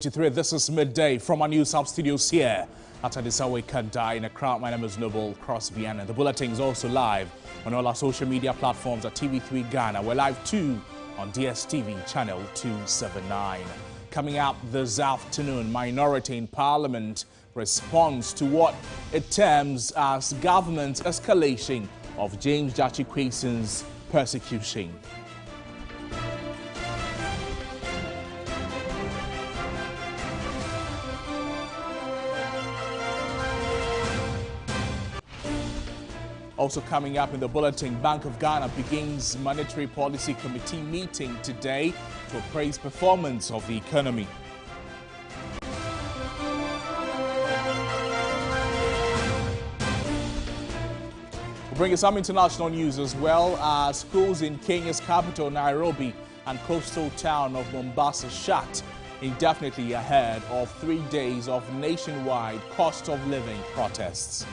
This is midday from our news hub studios here at Adisawe Kanda in Accra. My name is Noble Crosby, and the bulletin is also live on all our social media platforms at TV3 Ghana. We're live too on DSTV channel 279. Coming up this afternoon, minority in Parliament responds to what it terms as government escalation of James Gyakye Quayson's persecution. Also coming up in the bulletin, Bank of Ghana begins Monetary Policy Committee meeting today to appraise performance of the economy. We'll bring you some international news as well. Schools in Kenya's capital, Nairobi, and coastal town of Mombasa shut indefinitely ahead of 3 days of nationwide cost of living protests.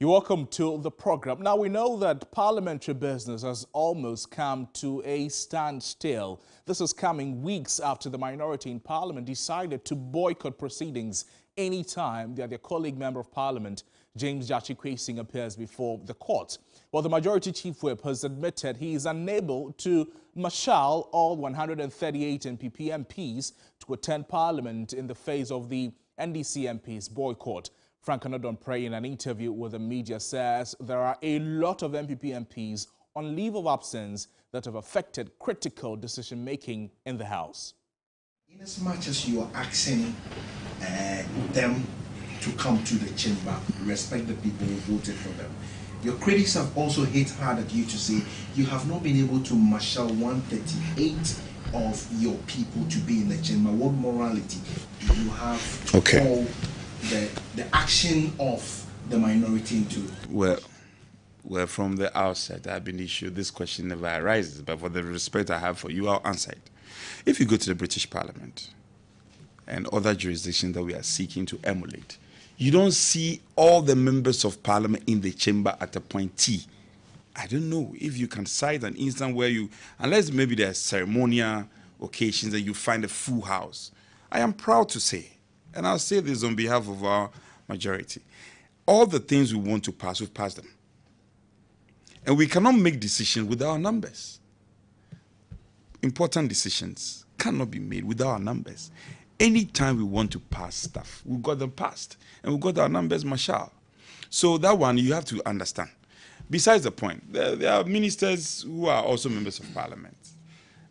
You're welcome to the program. Now, we know that parliamentary business has almost come to a standstill. This is coming weeks after the minority in parliament decided to boycott proceedings anytime that their colleague member of parliament, James Gyakye Quayson, appears before the court. Well, the majority chief whip has admitted he is unable to marshal all 138 NPP MPs to attend parliament in the face of the NDC MPs' boycott. Frank Onodonpre, in an interview with the media, says there are a lot of NPP MPs on leave of absence that have affected critical decision-making in the House. In as much as you are asking them to come to the chamber, respect the people who voted for them, your critics have also hit hard at you to say you have not been able to marshal 138 of your people to be in the chamber. What morality do you have to call the action of the minority into? Well, from the outset, I've been issued this question never arises, but for the respect I have for you, I'll answer it. If you go to the British Parliament and other jurisdictions that we are seeking to emulate, you don't see all the members of Parliament in the chamber at a point T. I don't know if you can cite an instance where you, unless maybe there are ceremonial occasions that you find a full house. I am proud to say, and I'll say this on behalf of our majority, all the things we want to pass, we've passed them. And we cannot make decisions without our numbers. Important decisions cannot be made without our numbers. Anytime we want to pass stuff, we've got them passed, and we've got our numbers marshal. So that one you have to understand. Besides the point, there are ministers who are also members of Parliament.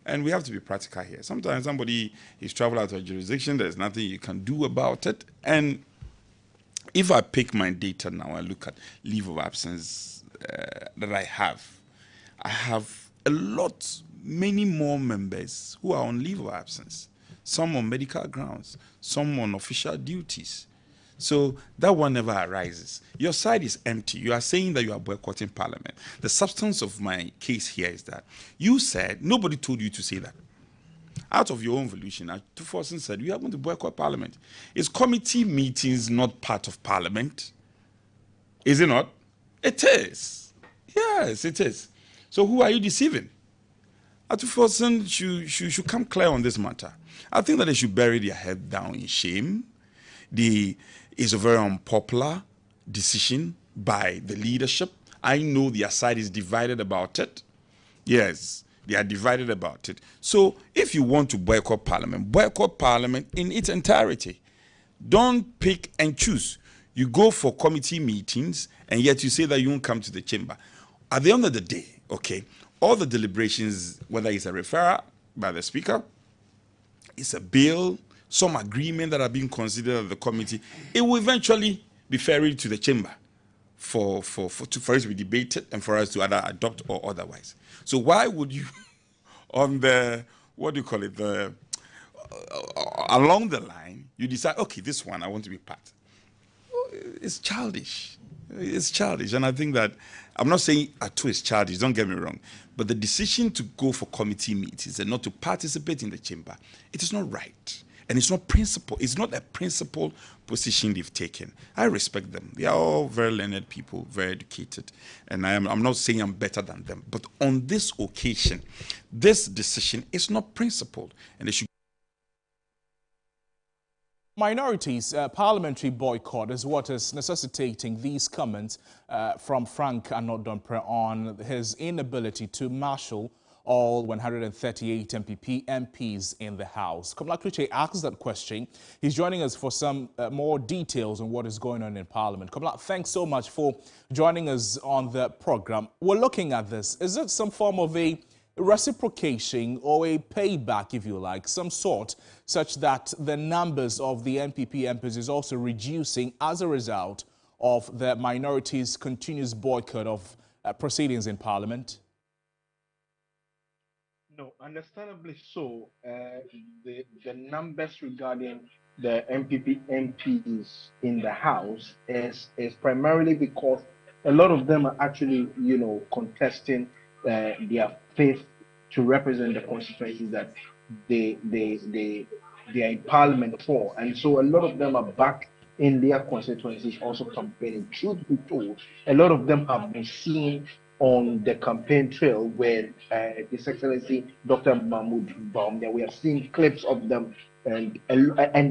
And we have to be practical here. Sometimes somebody is traveled out of a jurisdiction, there's nothing you can do about it. And if I pick my data now and look at leave of absence that I have a lot, many more members who are on leave of absence. Some on medical grounds, some on official duties. So that one never arises. Your side is empty. You are saying that you are boycotting Parliament. The substance of my case here is that you said, nobody told you to say that. Out of your own volition, Atuforsen said, you are going to boycott Parliament. Is committee meetings not part of Parliament? Is it not? It is. Yes, it is. So who are you deceiving? Atuforsen should come clear on this matter. I think that they should bury their head down in shame. It's a very unpopular decision by the leadership. I know their side is divided about it. Yes, they are divided about it. So if you want to boycott Parliament in its entirety. Don't pick and choose. You go for committee meetings, and yet you say that you won't come to the chamber. At the end of the day, okay, all the deliberations, whether it's a referral by the Speaker, it's a bill, some agreement that are being considered at the committee, it will eventually be ferried to the chamber for it to be debated and for us to either adopt or otherwise. So why would you, on the, what do you call it, along the line, you decide, okay, this one I want to be part. It's childish. It's childish. And I think that, I'm not saying Atu is childish, don't get me wrong, but the decision to go for committee meetings and not to participate in the chamber, it is not right. And it's not principle. It's not a principled position they've taken. I respect them. They are all very learned people, very educated. And I'm not saying I'm better than them. But on this occasion, this decision is not principled. And they should. Minorities, parliamentary boycott is what is necessitating these comments from Frank Anot-Dompreh on his inability to marshal all 138 MPs in the House. Komla Klutse asks that question. He's joining us for some more details on what is going on in Parliament. Komla, thanks so much for joining us on the program. We're looking at this. Is it some form of a reciprocation or a payback, if you like, some sort, such that the numbers of the NPP MPs is also reducing as a result of the minorities' continuous boycott of proceedings in Parliament? No, understandably so. The numbers regarding the MPP MPs in the House is primarily because a lot of them are actually, contesting their fifth to represent the constituencies that they are in Parliament for, and so a lot of them are back in their constituencies also campaigning. Truth be told, a lot of them have been seen on the campaign trail with His Excellency Dr. Mahmoud Bawumia. We have seen clips of them, and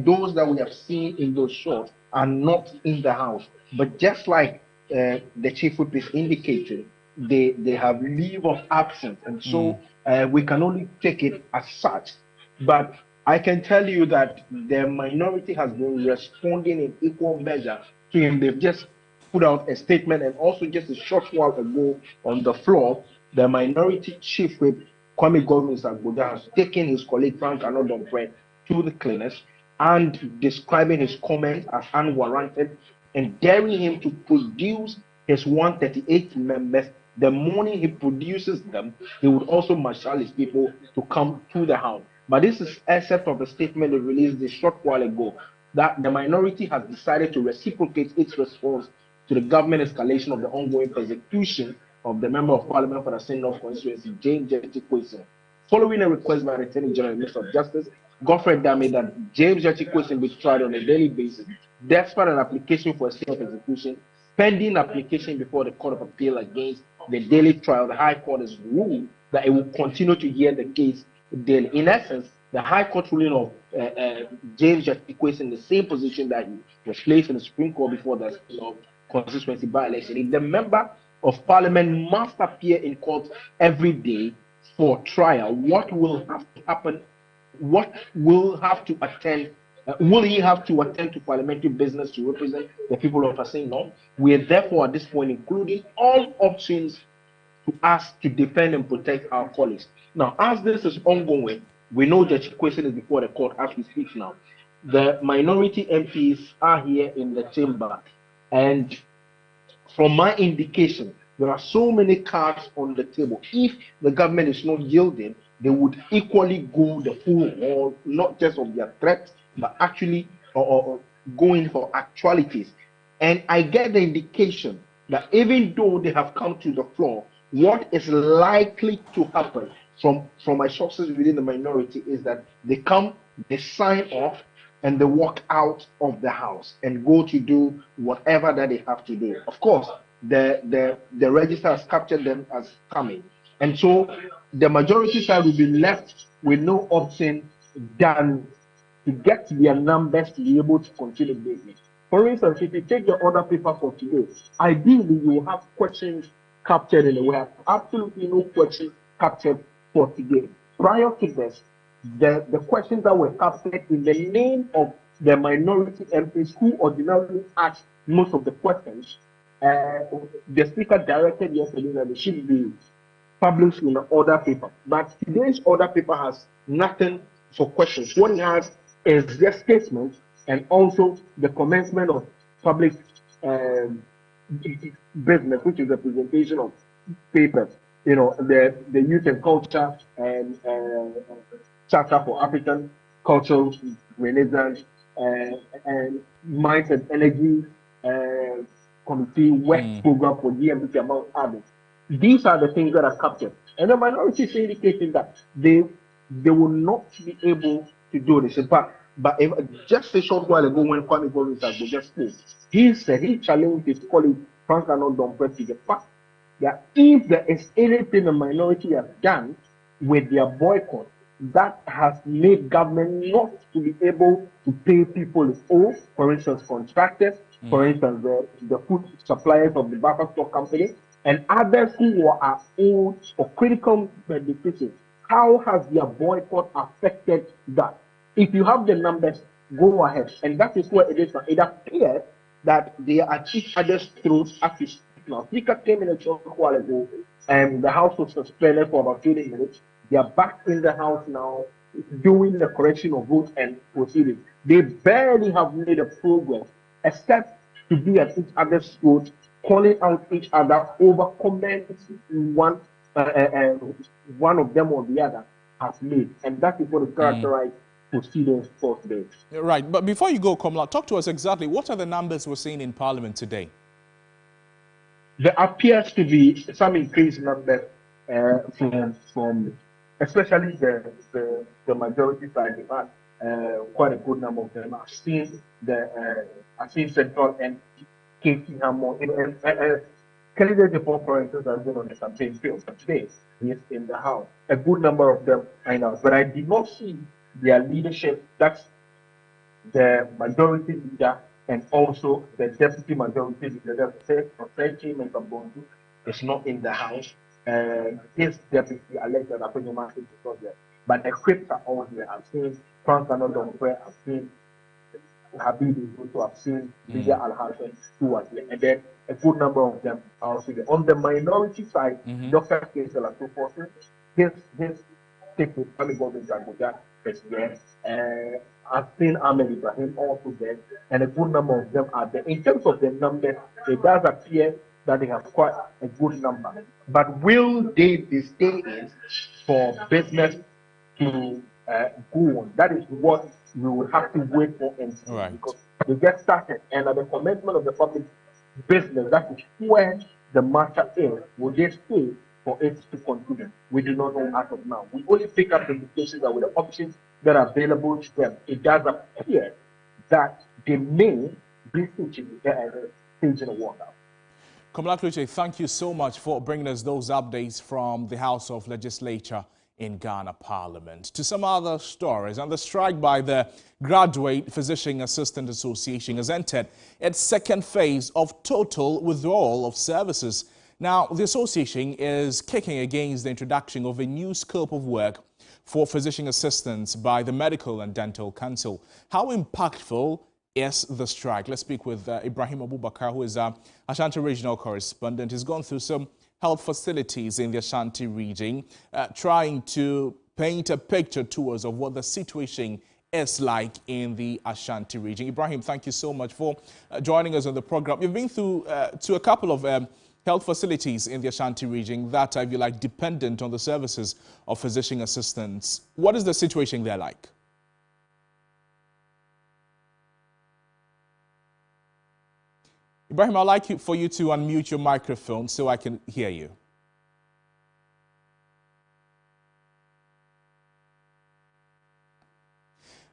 those that we have seen in those shots are not in the House. But just like the Chief Whip is indicating, they have leave of absence, and so we can only take it as such. But I can tell you that the minority has been responding in equal measure to him. They've just put out a statement, and also just a short while ago on the floor, the minority chief whip, Kwame Godwin-Sagboja, has taken his colleague Frank Anot-Dompreh to the cleaners and describing his comments as unwarranted and daring him to produce his 138 members. The morning he produces them, he would also marshal his people to come to the House. But this is except of the statement they released a short while ago, that the minority has decided to reciprocate its response to the government escalation of the ongoing persecution of the Member of Parliament for the St. North constituency, James Gyakye Quayson. Following a request by the Attorney General and Minister of Justice, Godfrey Dame, that James Gyakye Quayson be tried on a daily basis, despite an application for a stay of execution, pending application before the Court of Appeal against the daily trial. The High Court has ruled that it will continue to hear the case daily. In essence, the High Court ruling of James Gyakye Quayson in the same position that he was placed in the Supreme Court before the constituency by-election. If the Member of Parliament must appear in court every day for trial, what will have to happen? What will have to attend? Will he have to attend to parliamentary business to represent the people of St. North? We are therefore at this point including all options to ask to defend and protect our colleagues. Now, as this is ongoing, we know that Gyakye Quayson is before the court as we speak now. The minority MPs are here in the chamber, and from my indication, there are so many cards on the table. If the government is not yielding, they would equally go the full haul, not just of their threats, but actually going for actualities. And I get the indication that even though they have come to the floor, what is likely to happen from my sources within the minority is that they come, they sign off, and they walk out of the House and go to do whatever that they have to do. Of course, the register has captured them as coming. And so the majority side will be left with no option than to get their numbers to be able to continue business. For instance, if you take the order paper for today, ideally you will have questions captured in the way. Absolutely no questions captured for today. Prior to this, the questions that were captured in the name of the minority MPs who ordinarily ask most of the questions, the speaker directed yesterday that they should be published in the order paper. But today's order paper has nothing for questions. What it has is just statements and also the commencement of public business, which is a presentation of papers. The youth and culture and Charter for African Cultural Renaissance and Mines and Energy Committee work program for GMPC, among others. These are the things that are captured. And the minority is indicating that they will not be able to do this. But But just a short while ago, when Kwame Bolusegun just spoke, he said he challenged his colleague Frank Arnold Domprez to the fact that if there is anything the minority has done with their boycott that has made government not to be able to pay people its owe, for instance, contractors, for instance, the food suppliers of the buffer stock company, and others who are owed for critical beneficiaries, how has their boycott affected that? If you have the numbers, go ahead. And that is where it is now. It appears that they are at each other's throats as we speak now. Speaker came in a short while ago, and the House was suspended for about 20 minutes. They are back in the House now, doing the correction of votes and proceedings. They barely have made a progress, except to be at each other's throats, calling out each other over comments one of them or the other has made. And that is what is characterized proceedings for today. Right, but before you go, Komla, talk to us exactly, what are the numbers we're seeing in Parliament today? There appears to be some increased numbers from especially the majority side. We've had quite a good number of them. I've seen Central and KT Hammo, candidates before, for instance, has been on the campaign field, but today he is in the House. A good number of them I know, but I did not see their leadership. That's the majority leader and also the deputy majority leader. The third team in Kabondu is not in the House. His deputy elected Aponyo is not there. But the whips are all here. I've seen Frank Arnold Domprez, I've seen Habibi, also I've seen Lydia Al-Hassan, who are here. And then a good number of them are also there. On the minority side, Dr. Kesel Atufosu, his take with Kwame Bolusegun is there. I've seen Ahmed Ibrahim also there, and a good number of them are there. In terms of the numbers, it does appear that they have quite a good number. But will they be staying for business to go on? That is what we will have to wait for and see. Right. Because they get started, and at the commencement of the public business, that is where the matter is. Will they stay for it to continue? We do not know as of now. We only pick up the indications that with the options that are available to them, it does appear that they may be staging a walkout. Komla Kluche, thank you so much for bringing us those updates from the House of Legislature in Ghana Parliament. To some other stories, and the strike by the Graduate Physician Assistant Association has entered its second phase of total withdrawal of services. Now, the association is kicking against the introduction of a new scope of work for physician assistants by the Medical and Dental Council. How impactful is the strike? Let's speak with Ibrahim Abubakar, who is Ashanti Regional Correspondent. He's gone through some health facilities in the Ashanti region, trying to paint a picture to us of what the situation is like in the Ashanti region. Ibrahim, thank you so much for joining us on the program. You've been through to a couple of health facilities in the Ashanti region that are, if you like, dependent on the services of physician assistants. What is the situation there like? Ibrahim, I'd like for you to unmute your microphone so I can hear you.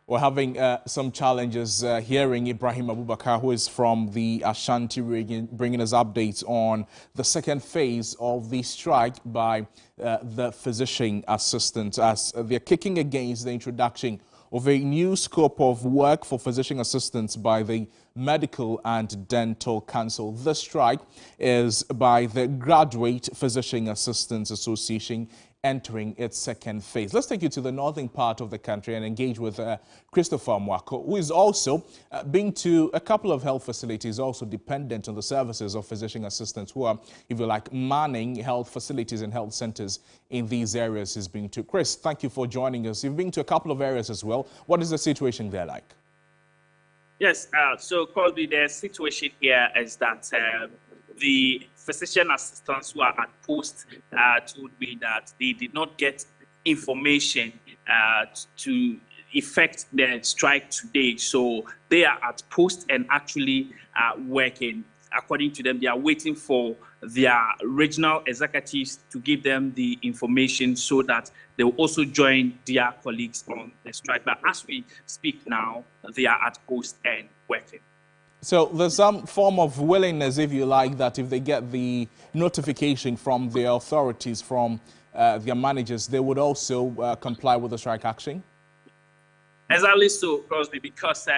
We're having some challenges hearing Ibrahim Abubakar, who is from the Ashanti region, bringing us updates on the second phase of the strike by the physician assistants, as they're kicking against the introduction of a new scope of work for physician assistants by the Medical and Dental Council. The strike is by the Graduate Physician Assistants Association, entering its second phase. Let's take you to the northern part of the country and engage with Christopher Mwako, who is also been to a couple of health facilities, also dependent on the services of physician assistants who are, if you like, manning health facilities and health centers in these areas he's been to. Chris, thank you for joining us. You've been to a couple of areas as well. What is the situation there like? Yes, so Colby, the situation here is that the physician assistants who are at post told me that they did not get information to effect the strike today. So they are at post and actually working. according to them, they are waiting for their regional executives to give them the information so that they will also join their colleagues on the strike. But as we speak now, they are at post and working. So there's some form of willingness, if you like, that if they get the notification from the authorities, from their managers, they would also comply with the strike action? Exactly so, Crosby, because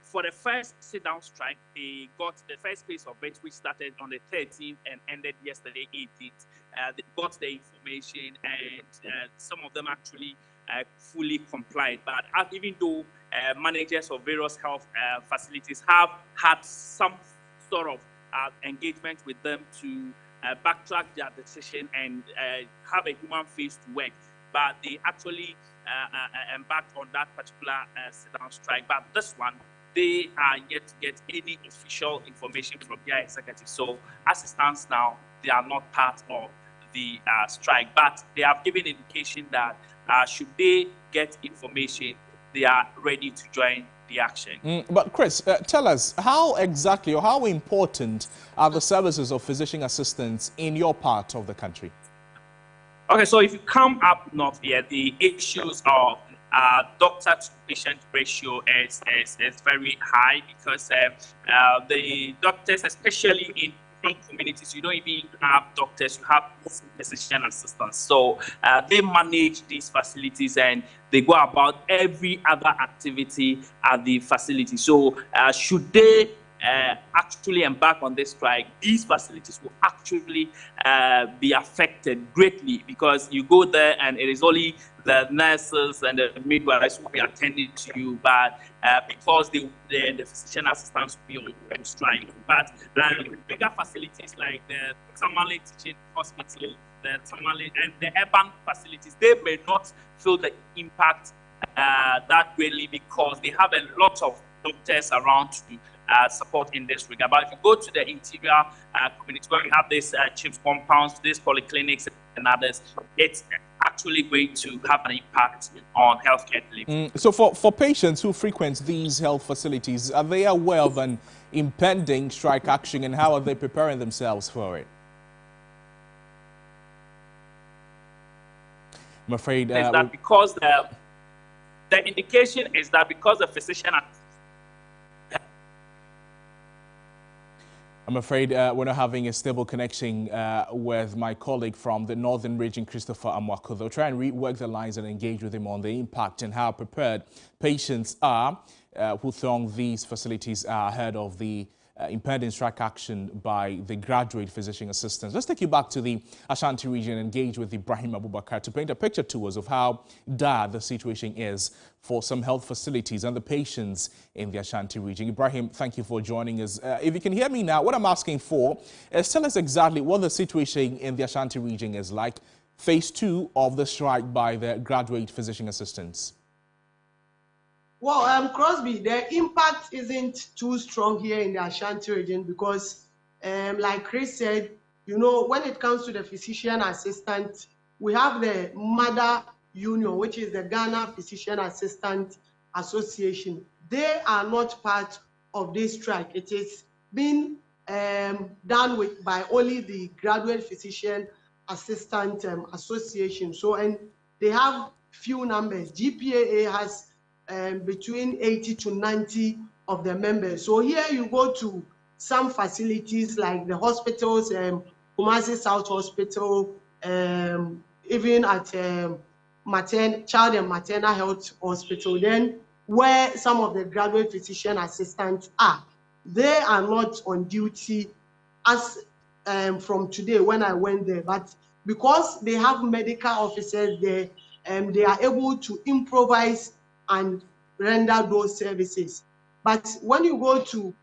for the first sit-down strike, they got the first phase of it, which started on the 13th and ended yesterday, 18th. They got the information, and some of them actually fully complied. But even though managers of various health facilities have had some sort of engagement with them to backtrack their decision and have a human face to work, but they actually embarked on that particular sit-down strike. But this one, they are yet to get any official information from their executive. So as it stands now, they are not part of the strike, but they have given indication that should they get information, they are ready to join the action. But Chris, tell us, how exactly or how important are the services of physician assistants in your part of the country? Okay, so if you come up north here, the issues of doctor to patient ratio is very high, because the doctors, especially in communities, you don't even have doctors, you have physician assistants. So they manage these facilities and they go about every other activity at the facility. So should they actually embark on this strike, these facilities will actually be affected greatly, because you go there and it is only the nurses and the midwives will be attending to you, but because the physician assistants will be on strike. But bigger facilities like the Tamale Teaching Hospital, the Tamale and the urban facilities, they may not feel the impact that greatly, because they have a lot of doctors around to support in this regard. But if you go to the interior community where we have these CHIPS compounds, these polyclinics and others, it's actually going to have an impact on healthcare delivery. So for patients who frequent these health facilities, are they aware of an impending strike action, and how are they preparing themselves for it? I'm afraid is that because the indication is that because the physician I'm afraid we're not having a stable connection with my colleague from the Northern Region, Christopher Amwako. They'll try and rework the lines and engage with him on the impact and how prepared patients are who throng these facilities are ahead of the impending strike action by the graduate physician assistants. Let's take you back to the Ashanti region and engage with Ibrahim Abubakar to paint a picture to us of how dire the situation is for some health facilities and the patients in the Ashanti region. Ibrahim, thank you for joining us. If you can hear me now, what I'm asking for is tell us exactly what the situation in the Ashanti region is like, phase 2 of the strike by the graduate physician assistants. Well, Crosby, the impact isn't too strong here in the Ashanti region because, like Chris said, you know, when it comes to the physician assistant, we have the mother union, which is the Ghana Physician Assistant Association. They are not part of this strike. It is being done by only the Graduate Physician Assistant Association. So, and they have few numbers. GPAA has between 80 to 90 of the members. So here you go to some facilities like the hospitals, Kumasi South Hospital, even at Child and Maternal Health Hospital, then where some of the graduate physician assistants are. They are not on duty as from today when I went there, but because they have medical officers there, they are able to improvise and render those services. But when you go to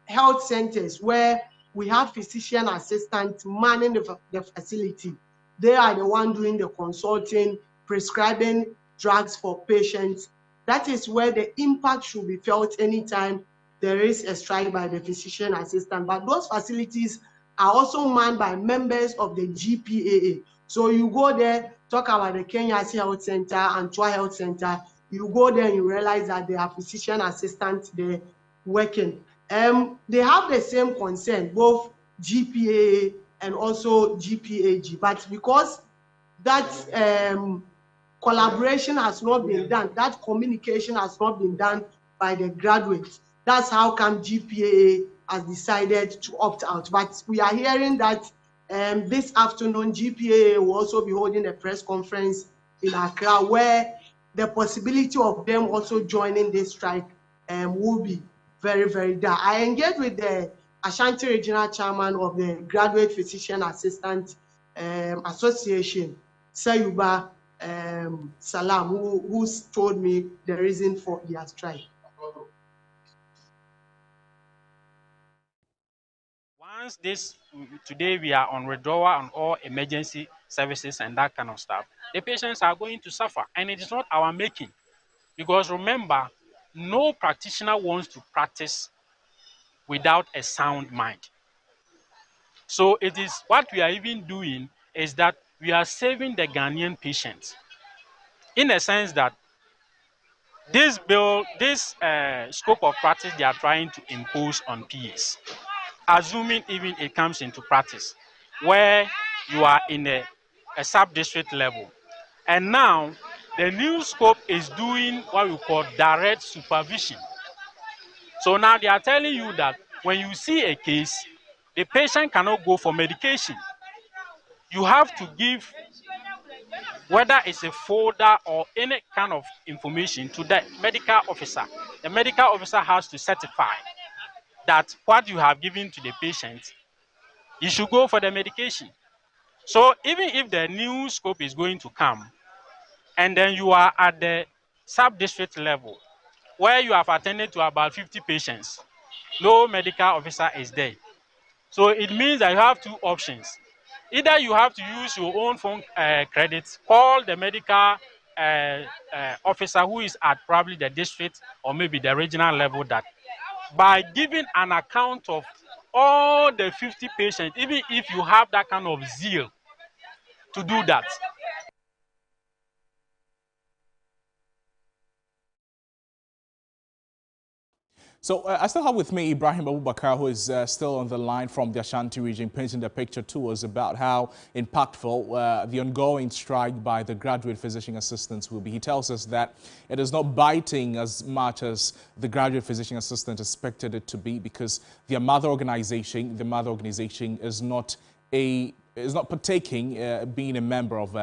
health centers where we have physician assistants manning the facility, they are the one doing the consulting, prescribing drugs for patients. That is where the impact should be felt anytime there is a strike by the physician assistant. But those facilities are also manned by members of the GPAA. So you go there, talk about the Kenyasi Health Center and Tua Health Center, you go there and you realize that there are physician assistants there working. They have the same concern, both GPA and also GPAG, but because that collaboration has not been done, that communication has not been done by the graduates, that's how come GPA has decided to opt out. But we are hearing that this afternoon, GPA will also be holding a press conference in Accra, where the possibility of them also joining this strike will be very, very dire. I engaged with the Ashanti Regional Chairman of the Graduate Physician Assistant Association, Sayuba Salam, who's told me the reason for their strike. Once today we are on withdrawal on all emergency services and that kind of stuff, the patients are going to suffer, and it is not our making. Because remember, no practitioner wants to practice without a sound mind. So it is what we are even doing is that we are saving the Ghanaian patients, in a sense that this scope of practice they are trying to impose on PAs, assuming even it comes into practice, where you are in a sub-district level. And now the new scope is doing what we call direct supervision. So now they are telling you that when you see a case, the patient cannot go for medication. You have to give, whether it's a folder or any kind of information, to the medical officer. The medical officer has to certify that what you have given to the patient, you should go for the medication. So even if the new scope is going to come, and then you are at the sub-district level, where you have attended to about 50 patients, no medical officer is there. So it means that you have two options. Either you have to use your own phone credits, call the medical officer who is at probably the district or maybe the regional level, that by giving an account of all the 50 patients, even if you have that kind of zeal to do that. So I still have with me Ibrahim Abubakar, who is still on the line from the Ashanti region, painting the picture to us about how impactful the ongoing strike by the graduate physician assistants will be. He tells us that it is not biting as much as the graduate physician assistant expected it to be, because their mother organization, is not partaking, being a member of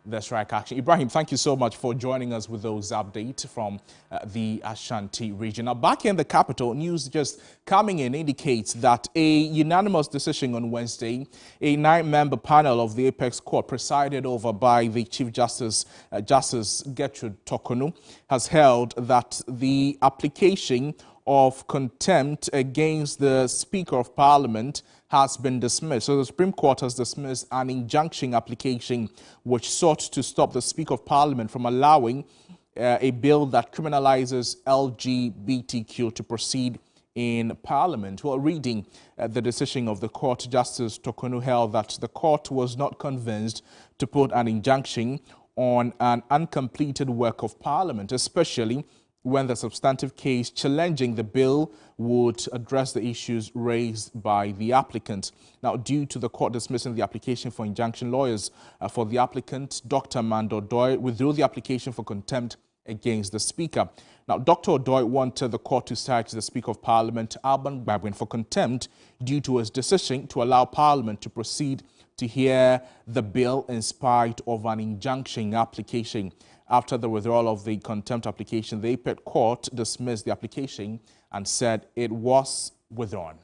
the strike action. Ibrahim, thank you so much for joining us with those updates from the Ashanti region. Now, back in the capital, news just coming in indicates that a unanimous decision on Wednesday, a 9-member panel of the Apex Court presided over by the Chief Justice, Justice Gertrude Torkornoo, has held that the application of contempt against the Speaker of Parliament has been dismissed. So the Supreme Court has dismissed an injunction application which sought to stop the Speaker of Parliament from allowing a bill that criminalizes LGBTQ to proceed in Parliament. Well, reading the decision of the court, Justice Torkornoo held that the court was not convinced to put an injunction on an uncompleted work of Parliament, especially when the substantive case challenging the bill would address the issues raised by the applicant. Now, due to the court dismissing the application for injunction, lawyers for the applicant, Dr. Mando Odoi, withdrew the application for contempt against the Speaker. Now, Dr. Odoi wanted the court to cite the Speaker of Parliament, Alban Gbagban, for contempt due to his decision to allow Parliament to proceed to hear the bill in spite of an injunction application. After the withdrawal of the contempt application, the Apex Court dismissed the application and said it was withdrawn.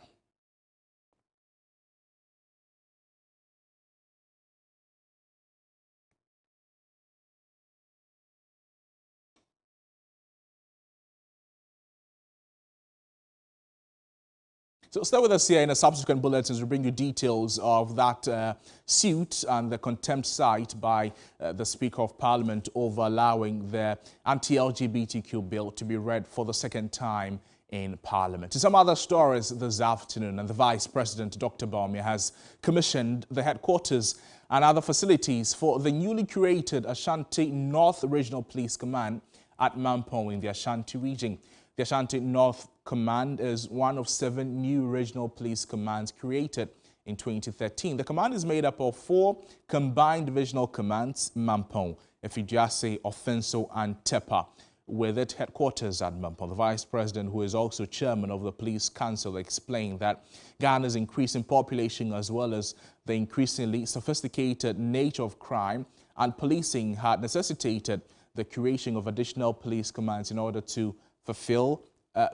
So stay with us here. In a subsequent bulletins, we'll bring you details of that suit and the contempt cite by the Speaker of Parliament over allowing the anti-LGBTQ bill to be read for the second time in Parliament. To some other stories this afternoon, and the Vice President, Dr. Bawumia, has commissioned the headquarters and other facilities for the newly created Ashanti North Regional Police Command at Mampong in the Ashanti region. The Ashanti North Command is one of 7 new regional police commands created in 2013. The command is made up of 4 combined divisional commands, Mampong, Efidiase, Offenso and Tepa, with its headquarters at Mampong. The Vice President, who is also chairman of the Police Council, explained that Ghana's increasing population as well as the increasingly sophisticated nature of crime and policing had necessitated the creation of additional police commands in order to fulfill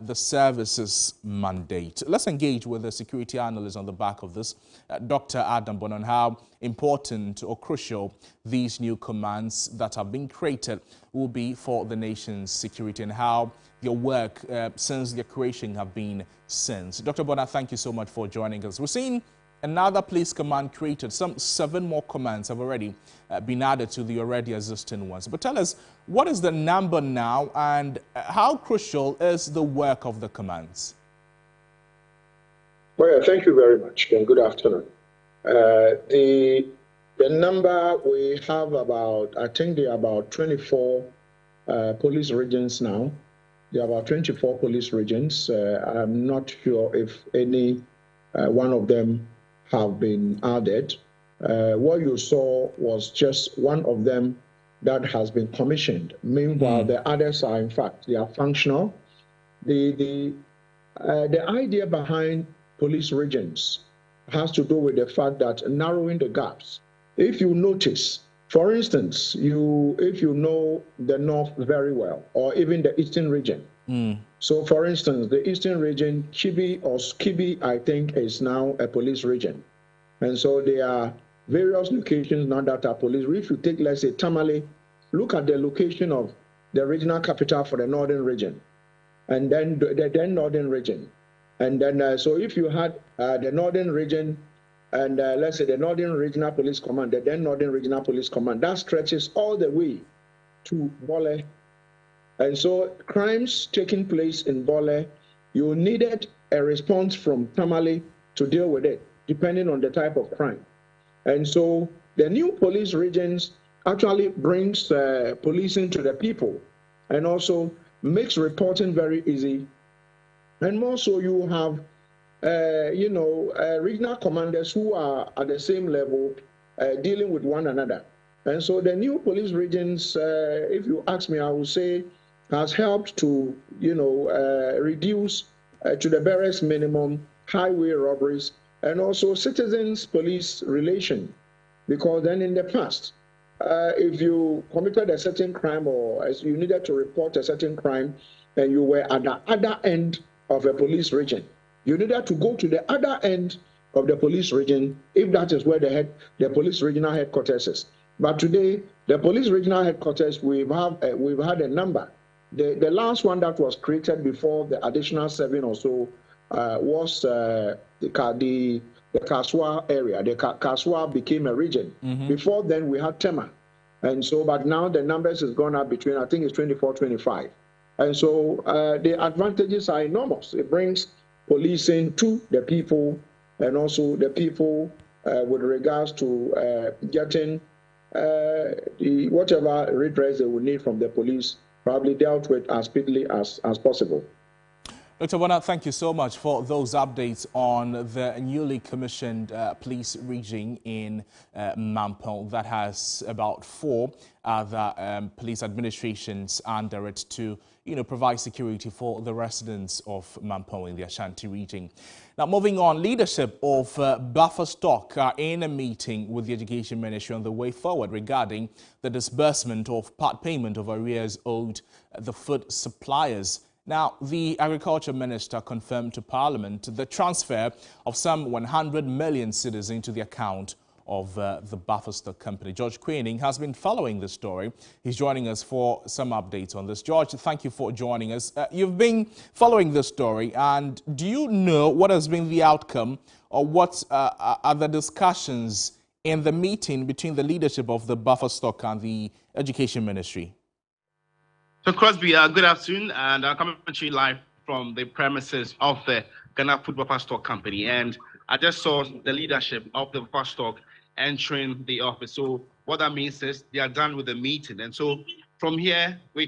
the service's mandate. Let's engage with the security analyst on the back of this, Dr. Adam Bon, on how important or crucial these new commands that have been created will be for the nation's security and how your work since their creation have been since. Dr. Bona, thank you so much for joining us. We're seeing another police command created. Some 7 more commands have already been added to the already existing ones. But tell us, what is the number now and how crucial is the work of the commands? Well, thank you very much and good afternoon. The number we have about, I think there are about 24 police regions now. There are about 24 police regions. I'm not sure if any one of them have been added. What you saw was just one of them that has been commissioned. Meanwhile, the others are, in fact, they are functional. The idea behind police regions has to do with the fact that narrowing the gaps. If you notice, for instance, if you know the North very well, or even the Eastern region. So, for instance, the Eastern region, Chibi or Skibi, I think, is now a police region. And so there are various locations now that are police. If you take, let's say, Tamale, look at the location of the regional capital for the Northern region, and then the Northern region. And then, so if you had the Northern region, and let's say the Northern Regional Police Command, the then Northern Regional Police Command, that stretches all the way to Bole. And so crimes taking place in Bole, you needed a response from Tamale to deal with it, depending on the type of crime. And so the new police regions actually brings policing to the people and also makes reporting very easy. And more so you have, regional commanders who are at the same level dealing with one another. And so the new police regions, if you ask me, I would say, has helped to, reduce to the barest minimum highway robberies and also citizens police relation. Because then in the past, if you committed a certain crime or as you needed to report a certain crime and you were at the other end of a police region, you needed to go to the other end of the police region if that is where the police regional headquarters is. But today, the police regional headquarters, we've had a number. The last one that was created before the additional 7 or so was the Kaswa area. The Kaswa became a region. Before then, we had Tema. And so, but now the numbers has gone up between, I think it's 24, 25. And so the advantages are enormous. It brings policing to the people and also the people with regards to getting whatever redress they will need from the police probably dealt with as speedily as possible. Dr. Bona, thank you so much for those updates on the newly commissioned police region in Mampong that has about 4 other police administrations under it to provide security for the residents of Mampong in the Ashanti region. Now, moving on, leadership of Buffer Stock are in a meeting with the Education Ministry on the way forward regarding the disbursement of part payment of arrears owed the food suppliers. Now, the Agriculture Minister confirmed to Parliament the transfer of some 100 million cedis into the account of the Buffer Stock Company. George Queening has been following this story. He's joining us for some updates on this. George, thank you for joining us. You've been following this story, and do you know what has been the outcome or what are the discussions in the meeting between the leadership of the Buffer Stock and the Education Ministry? So, Crosby, good afternoon, and I'm coming to you live from the premises of the Ghana Food Buffer Stock Company. And I just saw the leadership of the Buffer Stock entering the office. So what that means is they are done with the meeting. And so from here, we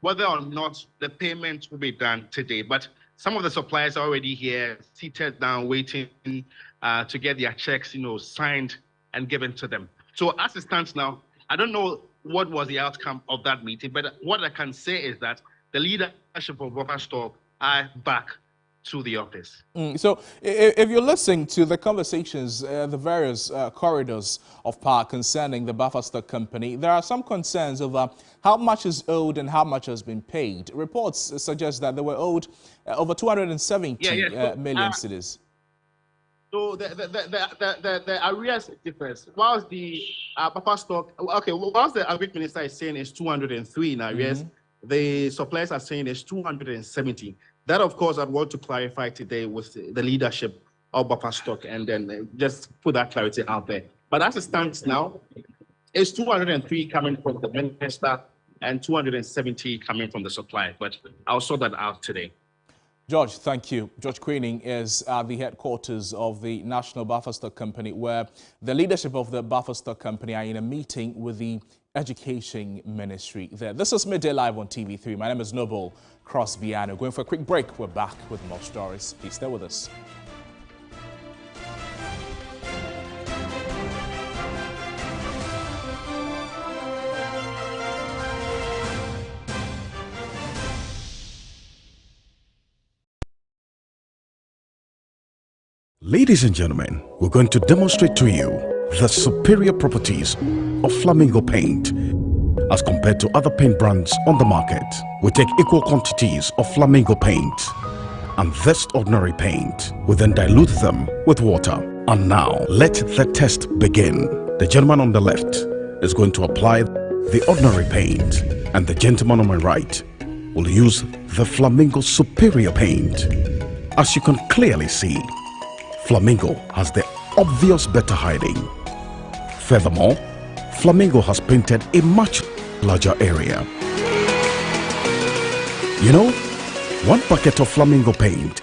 whether or not the payment will be done today. But some of the suppliers are already here, seated down, waiting to get their checks, signed and given to them. So as it stands now, I don't know what was the outcome of that meeting, but what I can say is that the leadership of Buffer Stock are back to the office. So if you're listening to the conversations, the various corridors of power concerning the Buffer Stock Company, there are some concerns over how much is owed and how much has been paid. Reports suggest that they were owed over 270 million cedis. So the arrears differs. Whilst the Buffer Stock, whilst the agri minister is saying it's 203 in arrears, the suppliers are saying it's 270. That, of course, I'd want to clarify today with the leadership of Buffer Stock and then just put that clarity out there. But as it stands now, it's 203 coming from the minister and 270 coming from the supplier. But I'll sort that out today. George, thank you. George Queening is at the headquarters of the National Buffer Stock Company, where the leadership of the Buffer Stock Company are in a meeting with the Education Ministry there. This is Midday Live on TV3. My name is Noble Crosby-Ano. Going for a quick break. We're back with more stories. Please stay with us. Ladies and gentlemen, we're going to demonstrate to you the superior properties of Flamingo paint as compared to other paint brands on the market. We take equal quantities of Flamingo paint and this ordinary paint. We then dilute them with water. And now, let the test begin. The gentleman on the left is going to apply the ordinary paint, and the gentleman on my right will use the Flamingo superior paint. As you can clearly see, Flamingo has the obvious better hiding. Furthermore, Flamingo has painted a much larger area. You know, one bucket of Flamingo paint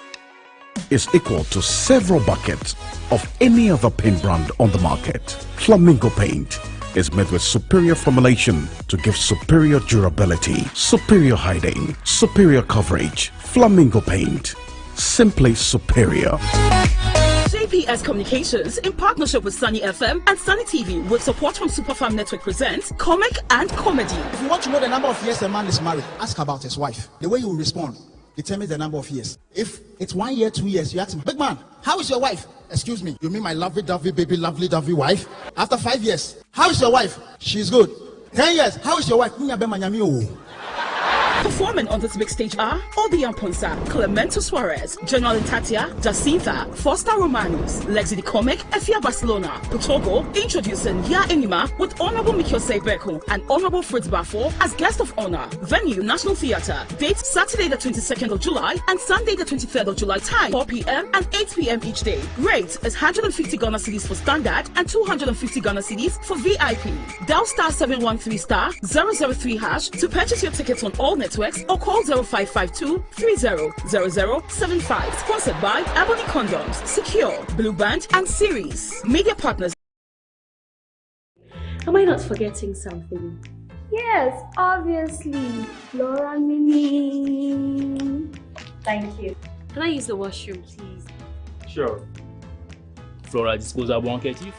is equal to several buckets of any other paint brand on the market. Flamingo paint is made with superior formulation to give superior durability, superior hiding, superior coverage. Flamingo paint, simply superior. JPS Communications, in partnership with Sunny FM and Sunny TV, with support from Superfarm Network, presents Comic and Comedy. If you want to know the number of years a man is married, ask about his wife. The way you will respond determines the number of years. If it's 1 year, 2 years, you ask him, big man, how is your wife? Excuse me, you mean my lovey-dovey baby, lovely-dovey wife? After 5 years, how is your wife? She's good. 10 years, how is your wife? Performing on this big stage are Obian Ponsa, Clemento Suarez, General Tatia, Jacinta, Foster Romanus, Lexi the Comic, Efia Barcelona, Potogo, introducing Ya Enima with Honorable Mikyo Beko and Honorable Fritz Bafo as guest of honor. Venue, National Theatre. Date, Saturday the 22nd of July and Sunday the 23rd of July. Time, 4 p.m. and 8 p.m. each day. Rate is 150 Ghana cedis for standard and 250 Ghana cedis for VIP. Dial *71 3*003# to purchase your tickets on all networks or call 0552 300075. Sponsored by Ebony Condoms, Secure, Blue Band and Series. Media partners. Am I not forgetting something? Yes, obviously. Flora Mini. Thank you. Can I use the washroom, please? Sure. Flora disposable handkerchief.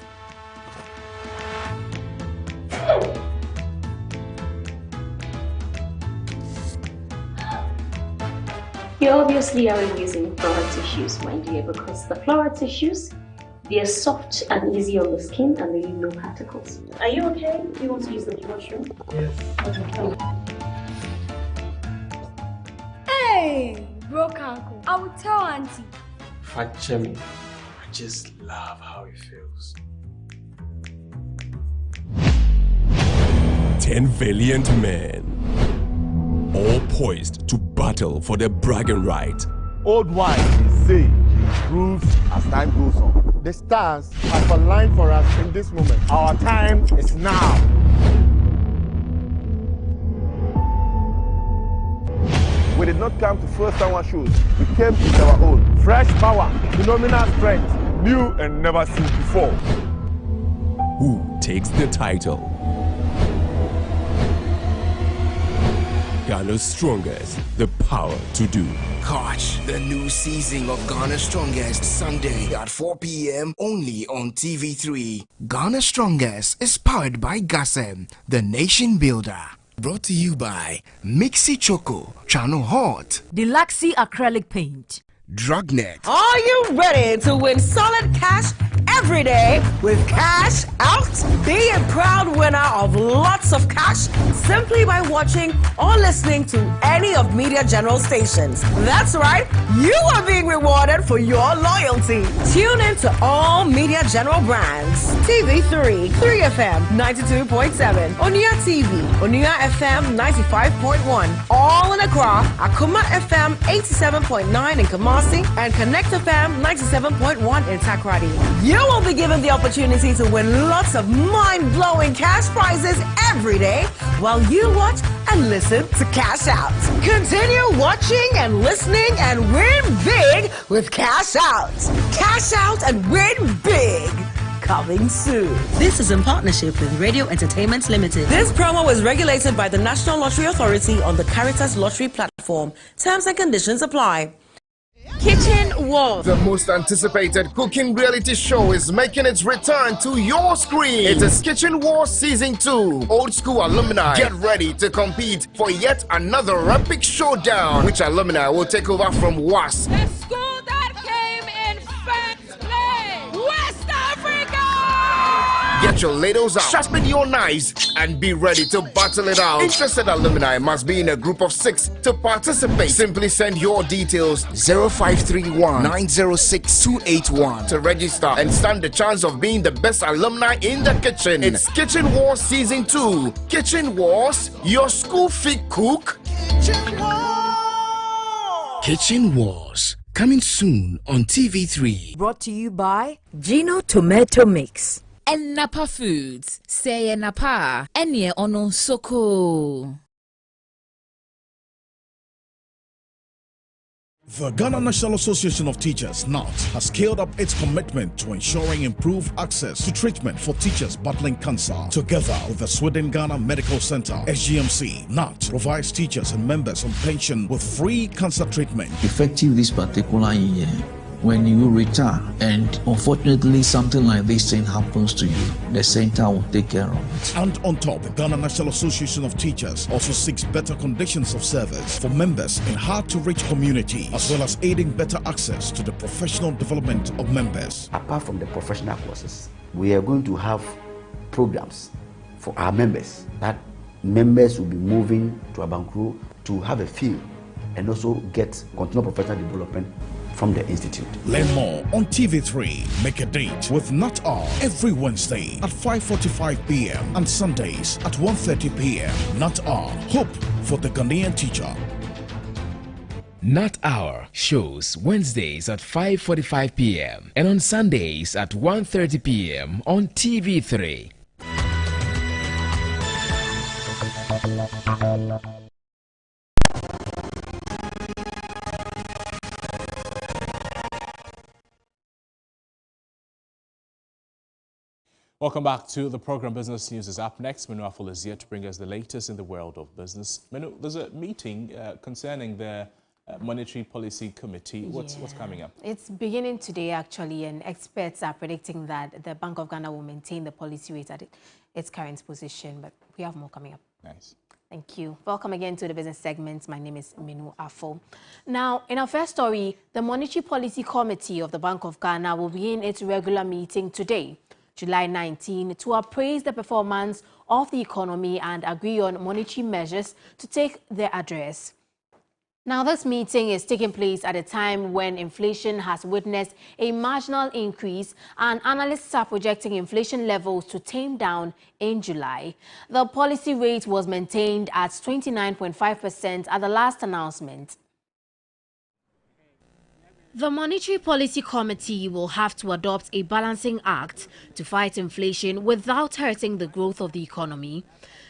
You obviously aren't using Flora tissues, my dear, because the Flora tissues, they're soft and easy on the skin and they leave no particles. Are you okay? Do you want to use the washroom? Yes. Okay. Hey, broke uncle. I will tell Auntie. Fachemi, I just love how it feels. 10 valiant men, all poised to battle for their bragging right. Old wine is say improves as time goes on. The stars have aligned for us in this moment. Our time is now. We did not come to first someone shows. We came with our own. Fresh power, phenomenal strength, new and never seen before. Who takes the title? Ghana's strongest, the power to do. Catch the new season of Ghana's Strongest Sunday at 4 p.m. only on TV3. Ghana's Strongest is powered by Gasem, the nation builder. Brought to you by Mixi Choco, Channel Hot, Deluxy Acrylic Paint, Drugnet. Are you ready to win solid cash every day with Cash Out? Be a proud winner of lots of cash simply by watching or listening to any of Media General stations. That's right, you are being rewarded for your loyalty. Tune in to all Media General brands. TV3, 3FM 92.7, Onia TV, Onia FM 95.1, all in Accra, Akuma FM 87.9 in Kumasi, and Connect FM 97.1 in Takoradi. You will be given the opportunity to win lots of mind-blowing cash prizes every day while you watch and listen to Cash Out. Continue watching and listening and win big with Cash Out. Cash Out and win big. Coming soon. This is in partnership with Radio Entertainment Limited. This promo is regulated by the National Lottery Authority on the Caritas Lottery platform. Terms and conditions apply. Kitchen Wars. The most anticipated cooking reality show is making its return to your screen. It is Kitchen Wars Season 2. Old school alumni get ready to compete for yet another epic showdown. Which alumni will take over from WAS? The school that came in first place, West Africa! Get your ladles out, sharpen your knives, and be ready to battle it out. Interested alumni must be in a group of 6 to participate. Simply send your details 0531 906 281 to register and stand the chance of being the best alumni in the kitchen. It's Kitchen Wars Season 2. Kitchen Wars, your school feed cook. Kitchen Wars. Kitchen Wars, coming soon on TV3. Brought to you by Gino Tomato Mix. Enapa Foods, say Enapa, Enye Ono Soko. The Ghana National Association of Teachers, NAT, has scaled up its commitment to ensuring improved access to treatment for teachers battling cancer. Together with the Sweden Ghana Medical Center, SGMC, NAT provides teachers and members on pension with free cancer treatment. Effective this particular year, when you retire and unfortunately something like this thing happens to you, the center will take care of it. And on top, the Ghana National Association of Teachers also seeks better conditions of service for members in hard-to-reach communities, as well as aiding better access to the professional development of members. Apart from the professional courses, we are going to have programs for our members that members will be moving to Abankro to have a field and also get continual professional development from the institute. Learn more on TV3. Make a date with NAT-R every Wednesday at 5:45 p.m. and Sundays at 1:30 p.m. NAT-R, hope for the Ghanaian teacher. NAT-R shows Wednesdays at 5:45 p.m. and on Sundays at 1:30 p.m. on TV3. Welcome back to the program. Business News is up next. Menu Afol is here to bring us the latest in the world of business. Menu, there's a meeting concerning the Monetary Policy Committee. What's coming up? It's beginning today, actually, and experts are predicting that the Bank of Ghana will maintain the policy rate at its current position, but we have more coming up. Nice. Thank you. Welcome again to the business segment. My name is Minu Afo. Now, in our first story, the Monetary Policy Committee of the Bank of Ghana will begin its regular meeting today, July 19, to appraise the performance of the economy and agree on monetary measures to take their address. Now, this meeting is taking place at a time when inflation has witnessed a marginal increase and analysts are projecting inflation levels to tame down in July. The policy rate was maintained at 29.5% at the last announcement. The Monetary Policy Committee will have to adopt a balancing act to fight inflation without hurting the growth of the economy.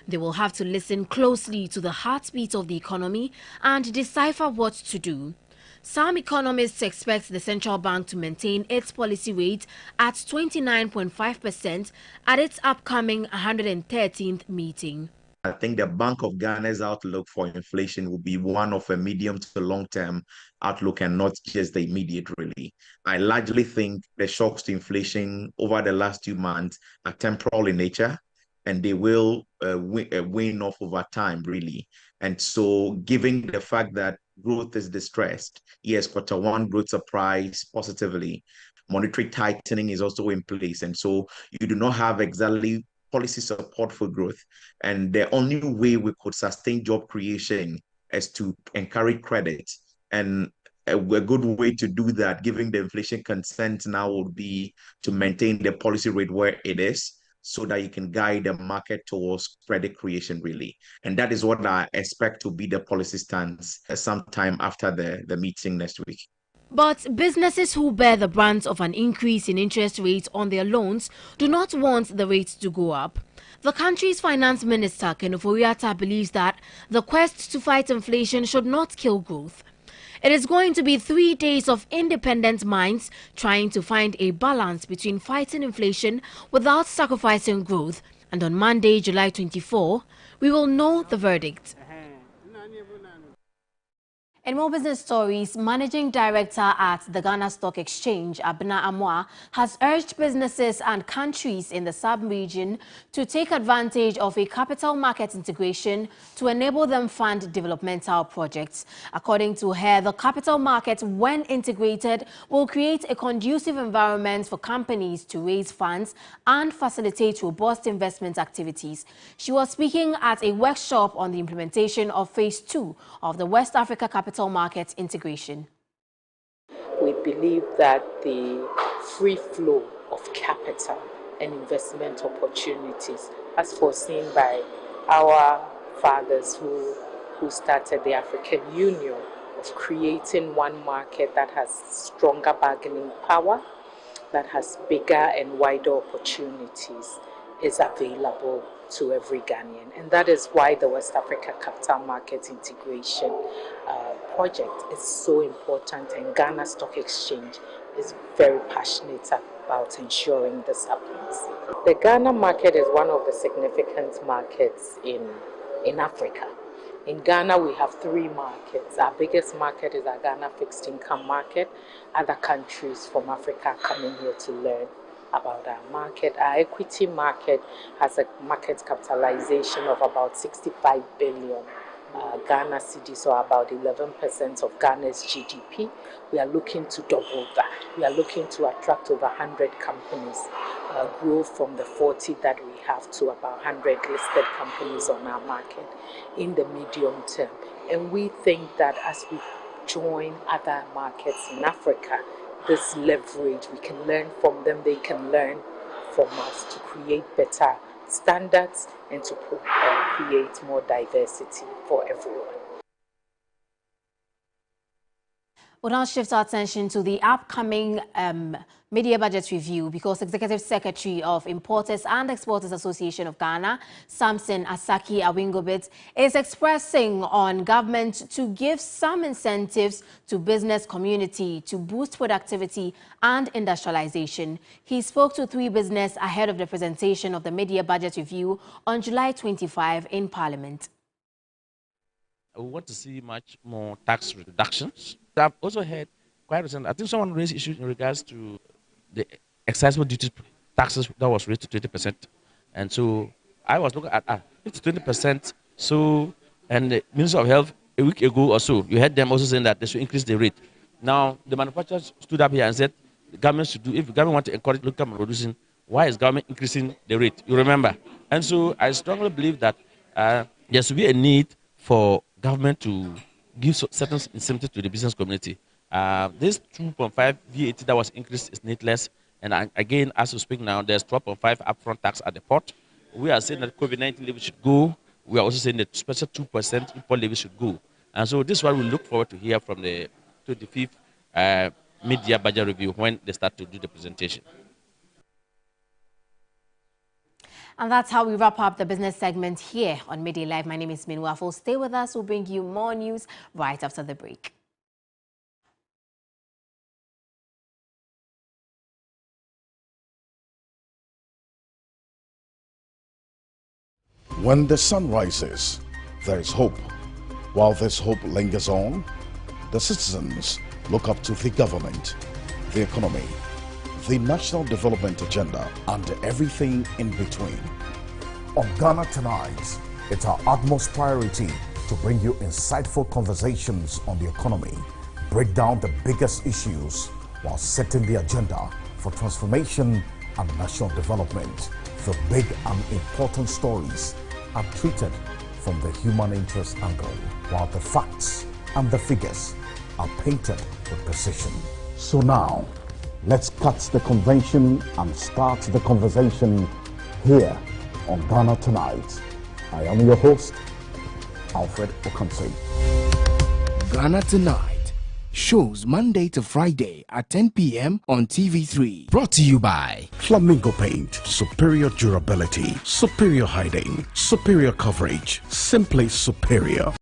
They will have to listen closely to the heartbeat of the economy and decipher what to do. Some economists expect the central bank to maintain its policy rate at 29.5% at its upcoming 113th meeting. I think the Bank of Ghana's outlook for inflation will be one of a medium to long-term outlook and not just the immediate, really. I largely think the shocks to inflation over the last 2 months are temporal in nature, and they will wane off over time, really. And so given the fact that growth is distressed, yes, Q1 growth surprised positively, monetary tightening is also in place. And so you do not have exactly policy support for growth. And the only way we could sustain job creation is to encourage credit. And a good way to do that, given the inflation consent now, would be to maintain the policy rate where it is, so that you can guide the market towards credit creation, really. And that is what I expect to be the policy stance sometime after the meeting next week. But businesses who bear the brunt of an increase in interest rates on their loans do not want the rates to go up. The country's finance minister, Ken Ofori-Atta, believes that the quest to fight inflation should not kill growth. It is going to be 3 days of independent minds trying to find a balance between fighting inflation without sacrificing growth. And on Monday, July 24, we will know the verdict. In more business stories, Managing Director at the Ghana Stock Exchange, Abena Amoah, has urged businesses and countries in the sub-region to take advantage of a capital market integration to enable them fund developmental projects. According to her, the capital market, when integrated, will create a conducive environment for companies to raise funds and facilitate robust investment activities. She was speaking at a workshop on the implementation of Phase 2 of the West Africa Capital Market integration. We believe that the free flow of capital and investment opportunities, as foreseen by our fathers who started the African Union, of creating one market that has stronger bargaining power, that has bigger and wider opportunities, is available to every Ghanaian. And that is why the West Africa Capital Market Integration project is so important, and Ghana Stock Exchange is very passionate about ensuring this happens. The Ghana market is one of the significant markets in Africa. In Ghana, we have 3 markets. Our biggest market is our Ghana fixed income market. Other countries from Africa are coming here to learn about our market. Our equity market has a market capitalization of about 65 billion Ghana cedis, or about 11% of Ghana's GDP. We are looking to double that. We are looking to attract over 100 companies, grow from the 40 that we have to about 100 listed companies on our market in the medium term. And we think that as we join other markets in Africa, this leverage, we can learn from them, they can learn from us to create better standards and to create more diversity for everyone. We'll now shift our attention to the upcoming mid-year budget review, because Executive Secretary of Importers and Exporters Association of Ghana, Samson Asaki Awingobit, is expressing on government to give some incentives to business community to boost productivity and industrialization. He spoke to 3 business ahead of the presentation of the mid-year budget review on July 25 in Parliament. We want to see much more tax reductions. I've also heard quite recently, I think someone raised issues in regards to the excise duty taxes that was raised to 20%. And so I was looking at it's 20%. So, and the Minister of Health a week ago or so, you heard them also saying that they should increase the rate. Now, the manufacturers stood up here and said the government should do, if the government wants to encourage local producing, why is government increasing the rate? You remember? And so I strongly believe that there should be a need for government to give certain incentives to the business community. This 2.5 VAT that was increased is needless. And again, as we speak now, there's 12.5 upfront tax at the port. We are saying that COVID-19 levy should go. We are also saying that special 2% import levy should go. And so this is what we look forward to hear from the 25th mid-year budget review when they start to do the presentation. And that's how we wrap up the business segment here on Midday Live. My name is Minu Afo. Stay with us. We'll bring you more news right after the break. When the sun rises, there is hope. While this hope lingers on, the citizens look up to the government, the economy, the national development agenda, and everything in between. On Ghana Tonight, it's our utmost priority to bring you insightful conversations on the economy, break down the biggest issues while setting the agenda for transformation and national development. The big and important stories are treated from the human interest angle, while the facts and the figures are painted with precision. So now, let's cut the convention and start the conversation here on Ghana Tonight. I am your host, Alfred Okamsi. Ghana Tonight shows Monday to Friday at 10 p.m. on TV3. Brought to you by Flamingo Paint. Superior durability, superior hiding, superior coverage, simply superior.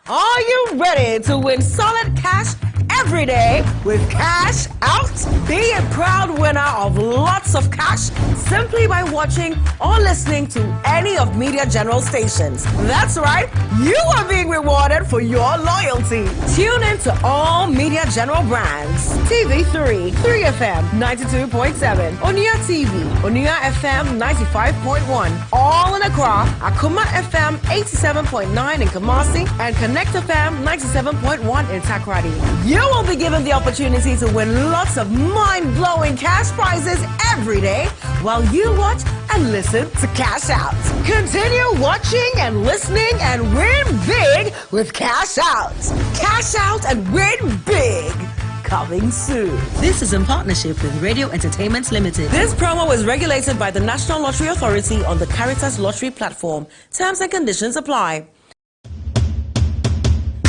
Are you ready to win solid cash every day with Cash Out? Be a proud winner of lots of cash simply by watching or listening to any of Media General stations. That's right, you are being rewarded for your loyalty. Tune in to all Media General brands. TV3, 3FM 92.7, Onia TV, Onia FM 95.1, all in Accra, Akuma FM 87.9 in Kumasi, and Connect FM 97.1 in Takoradi. You will be given the opportunity to win lots of mind-blowing cash prizes every day while you watch and listen to Cash Out. Continue watching and listening and win big with Cash Out. Cash Out and win big. Coming soon. This is in partnership with Radio Entertainment Limited. This promo is regulated by the National Lottery Authority on the Caritas Lottery platform. Terms and conditions apply.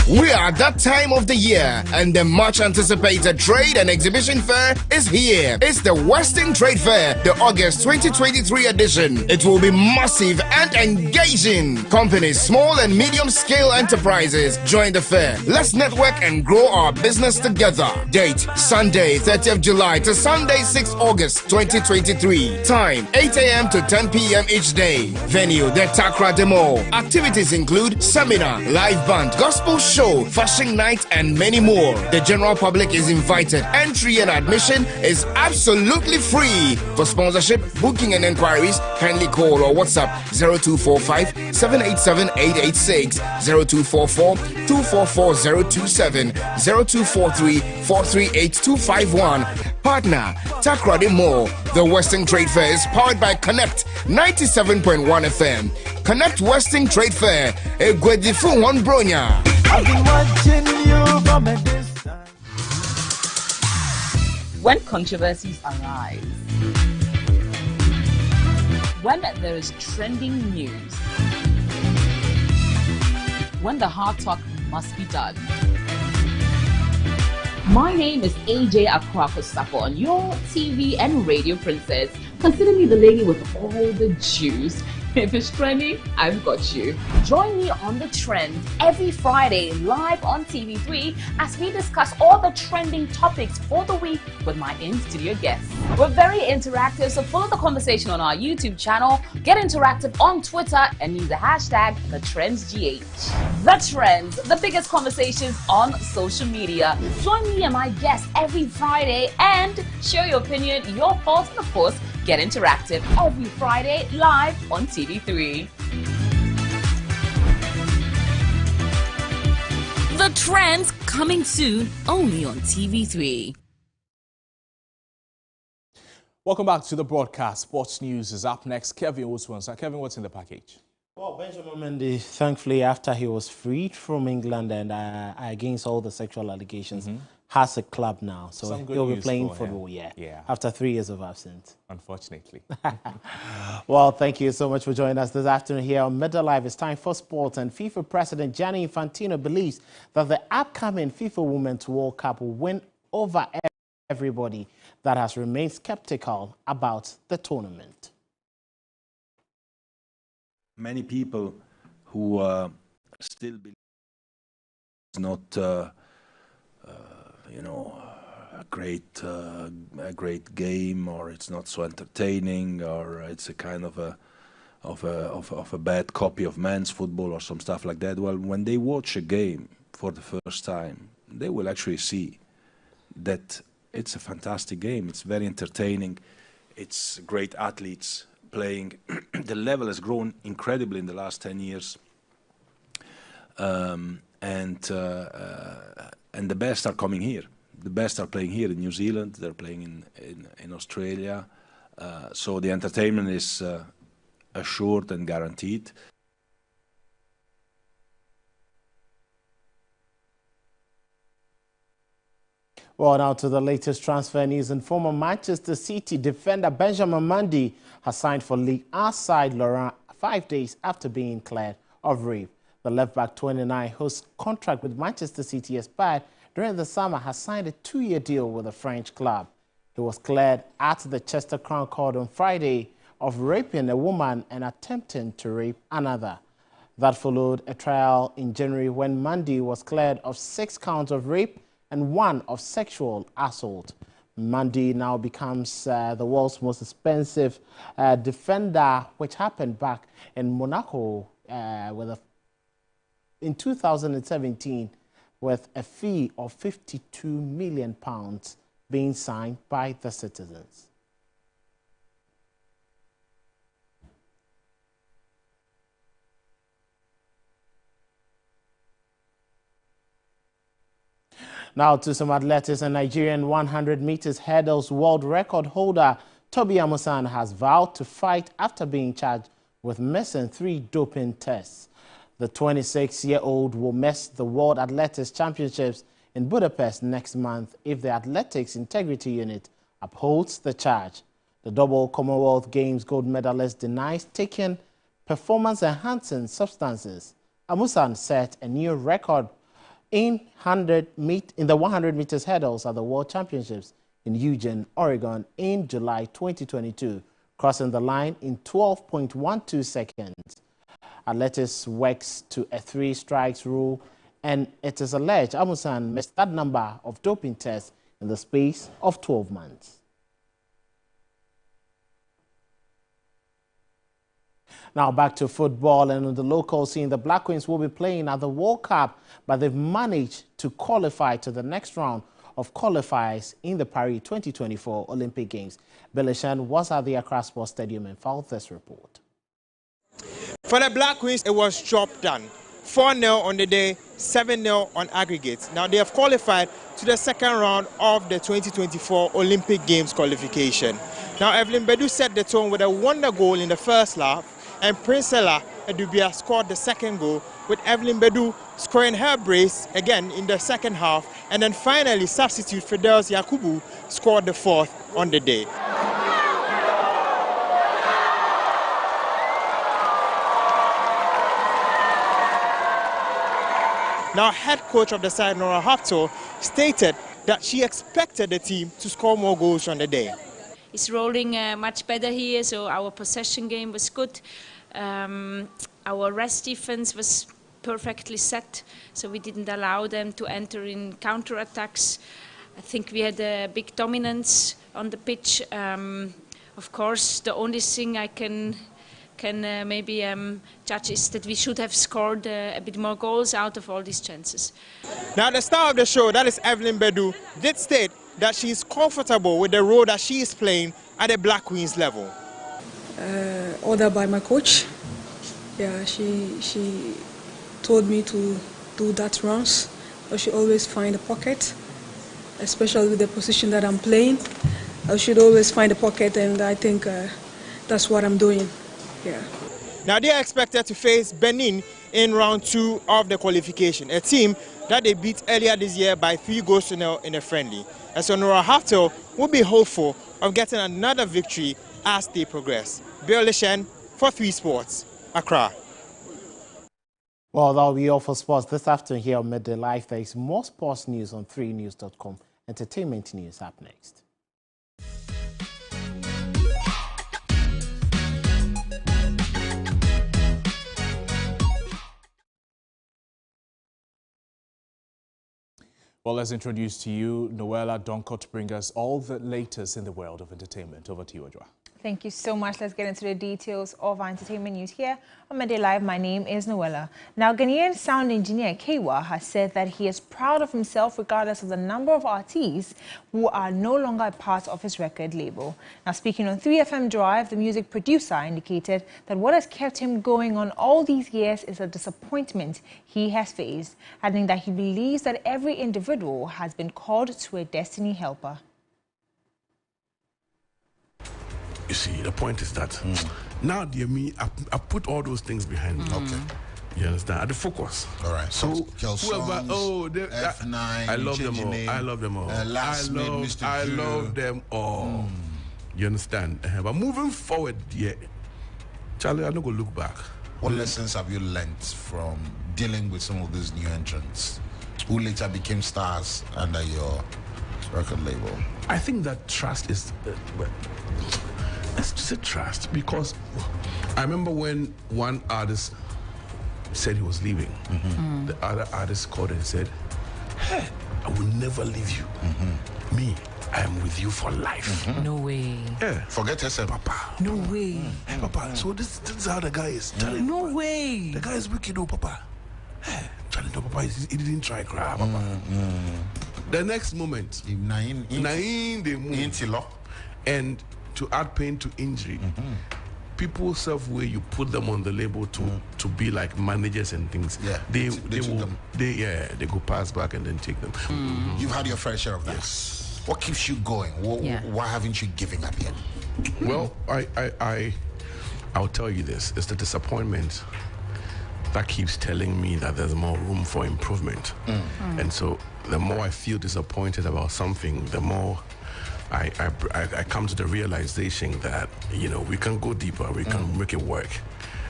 We are at that time of the year, and the much anticipated trade and exhibition fair is here. It's the Western Trade Fair, the August 2023 edition. It will be massive and engaging. Companies, small and medium scale enterprises, join the fair. Let's network and grow our business together. Date, Sunday 30th July to Sunday 6th August 2023. Time, 8 a.m. to 10 p.m. each day. Venue, the Takoradi Mall. Activities include seminar, live band, gospel show, fashion night, and many more. The general public is invited. Entry and admission is absolutely free. For sponsorship, booking, and inquiries, kindly call or WhatsApp 0245 787 886, 0244 244 027, 0243 438 251. Partner, Takoradi Mall. The Western Trade Fair is powered by Connect 97.1 FM. Connect Western Trade Fair. Egwedifu One Bronya. I've been watching you from a distance. When controversies arise, when there is trending news, when the hard talk must be done. My name is AJ Akwako-Sapo, and your TV and radio princess. Consider me the lady with all the juice. If it's trending, I've got you. Join me on The Trend every Friday live on TV3 as we discuss all the trending topics for the week with my in-studio guests. We're very interactive, so follow the conversation on our YouTube channel, get interactive on Twitter, and use the hashtag TheTrendsGH. The Trends, the biggest conversations on social media. Join me and my guests every Friday and share your opinion, your thoughts, and of course, get interactive every Friday live on TV3. The Trends coming soon only on TV3. Welcome back to the broadcast. Sports News is up next. Kevin Oswansa. Kevin, what's in the package? Well, Benjamin Mendy, thankfully, after he was freed from England and against all the sexual allegations, has a club now. So he'll be playing football, after 3 years of absence. Unfortunately. Well, thank you so much for joining us this afternoon here on Middle Live. It's time for sports, and FIFA President Gianni Infantino believes that the upcoming FIFA Women's World Cup will win over everybody that has remained skeptical about the tournament. Many people who still believe it's not, you know, a great game, or it's not so entertaining, or it's a kind of a a bad copy of men's football or some stuff like that. Well, when they watch a game for the first time, they will actually see that it's a fantastic game. It's very entertaining. It's great athletes playing. The level has grown incredibly in the last 10 years. And the best are coming here. The best are playing here in New Zealand. They're playing in Australia. So the entertainment is assured and guaranteed. Well, now to the latest transfer news. And former Manchester City defender Benjamin Mendy has signed for Ligue 1 side Lorient 5 days after being cleared of rape. The left-back 29, whose contract with Manchester City expired during the summer, has signed a 2-year deal with the French club. He was cleared at the Chester Crown Court on Friday of raping a woman and attempting to rape another. That followed a trial in January when Mendy was cleared of 6 counts of rape and 1 of sexual assault. Mendy now becomes the world's most expensive defender, which happened back in Monaco in 2017 with a fee of £52 million being signed by the citizens. Now to some athletics. A Nigerian 100 meters hurdles world record holder Tobi Amusan has vowed to fight after being charged with missing 3 doping tests. The 26-year-old will miss the World Athletics Championships in Budapest next month if the Athletics Integrity Unit upholds the charge. The double Commonwealth Games gold medalist denies taking performance-enhancing substances. Amusan set a new record in the 100 meters hurdles at the World Championships in Eugene, Oregon in July 2022, crossing the line in 12.12 seconds. Athletics works to a 3 strikes rule, and it is alleged Amusan missed that number of doping tests in the space of 12 months. Now back to football, and on the local scene, the Black Queens will be playing at the World Cup, but they've managed to qualify to the next round of qualifiers in the Paris 2024 Olympic Games. Belishan was at the Accra Sports Stadium and filed this report. For the Black Queens, it was job done. 4-0 on the day, 7-0 on aggregates. Now they have qualified to the second round of the 2024 Olympic Games qualification. Now Evelyn Bedu set the tone with a wonder goal in the first half, and Princella Edubia scored the second goal, with Evelyn Bedu scoring her brace again in the second half, and then finally substitute Fidelis Yakubu scored the 4th on the day. Now, head coach of the side, Nora Haftor, stated that she expected the team to score more goals on the day. It's rolling much better here, so our possession game was good. Our rest defense was perfectly set, so we didn't allow them to enter in counter-attacks. I think we had a big dominance on the pitch. Of course, the only thing I can maybe judge is that we should have scored a bit more goals out of all these chances. Now the star of the show, that is Evelyn Bedu, did state that she is comfortable with the role that she is playing at the Black Queens level. Ordered by my coach. Yeah, she told me to do that runs. I should always find a pocket, especially with the position that I'm playing. I should always find a pocket, and I think that's what I'm doing. Yeah. Now they are expected to face Benin in round 2 of the qualification, a team that they beat earlier this year by 3-0 in a friendly. And so Nora Haftor will be hopeful of getting another victory as they progress. Bill Lishen for 3 Sports, Accra. Well, that will be all for sports this afternoon here on Midday Live. There is more sports news on 3news.com. Entertainment news up next. Well, let's introduce to you Noella Donkor to bring us all the latest in the world of entertainment. Over to you, Adwa. Thank you so much. Let's get into the details of our entertainment news here on Midday Live. My name is Noella. Now, Ghanaian sound engineer Kewa has said that he is proud of himself regardless of the number of artists who are no longer a part of his record label. Now, speaking on 3FM Drive, the music producer indicated that what has kept him going on all these years is a disappointment he has faced, adding that he believes that every individual has been called to a destiny helper. You see, the point is that now, dear me, I put all those things behind me. Okay. You understand? At the focus. All right. So Kelsons, whoever, F9, I love them all. name, I love them all. I love them all. You understand? But moving forward, yeah, Charlie, I'm not gonna look back. What lessons have you learned from dealing with some of these new entrants who later became stars under your record label? I think that trust is. Let's just say trust, because I remember when one artist said he was leaving, the other artist called and said, "Hey, I will never leave you. Me, I am with you for life." No way. Yeah. Forget yourself, Papa. No way. Hey, Papa. So this is how the guy is. Charlie, No Papa. way. The guy is wicked, oh, Papa. Hey, Charlie, no, Papa, he didn't try crap, Papa. The next moment, they move. And to add pain to injury, people self-way you put them on the label to be like managers and things. Yeah, they go pass back and then take them. You've had your fair share of that. Yes. What keeps you going? Why haven't you given up yet? Well, I'll tell you this: it's the disappointment that keeps telling me that there's more room for improvement. And so the more I feel disappointed about something, the more I come to the realization that, you know, we can go deeper, we can make it work.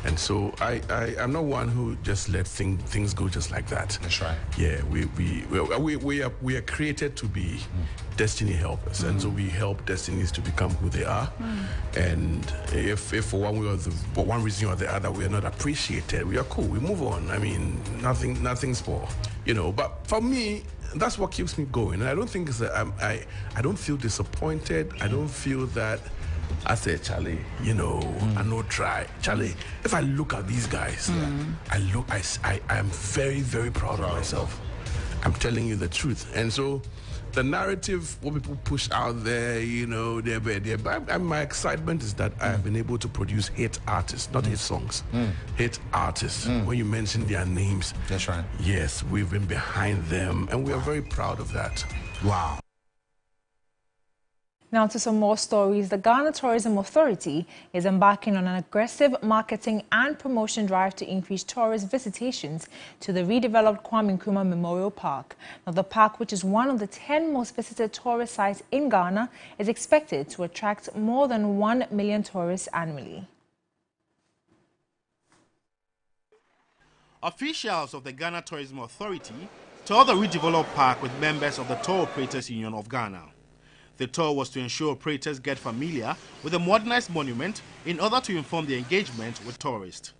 And so I'm not one who just let things go just like that. That's right. Yeah, we are created to be destiny helpers, and so we help destinies to become who they are. And if for one reason or the other we are not appreciated, we are cool. We move on. I mean, nothing's for, you know. But for me, that's what keeps me going. And I don't think it's that I don't feel disappointed. I don't feel that I say, Charlie, you know, I know try. Charlie, if I look at these guys, I am very, very proud of myself. I'm telling you the truth. And so the narrative, what people push out there, you know, my excitement is that I have been able to produce hit artists, not hit songs, hit artists. When you mention their names, that's right. Yes, we've been behind them, and we are very proud of that. Wow. Now to some more stories. The Ghana Tourism Authority is embarking on an aggressive marketing and promotion drive to increase tourist visitations to the redeveloped Kwame Nkrumah Memorial Park. Now, the park, which is one of the 10 most visited tourist sites in Ghana, is expected to attract more than 1 million tourists annually. Officials of the Ghana Tourism Authority toured the redeveloped park with members of the Tour Operators Union of Ghana. The tour was to ensure operators get familiar with the modernized monument in order to inform the engagement with tourists.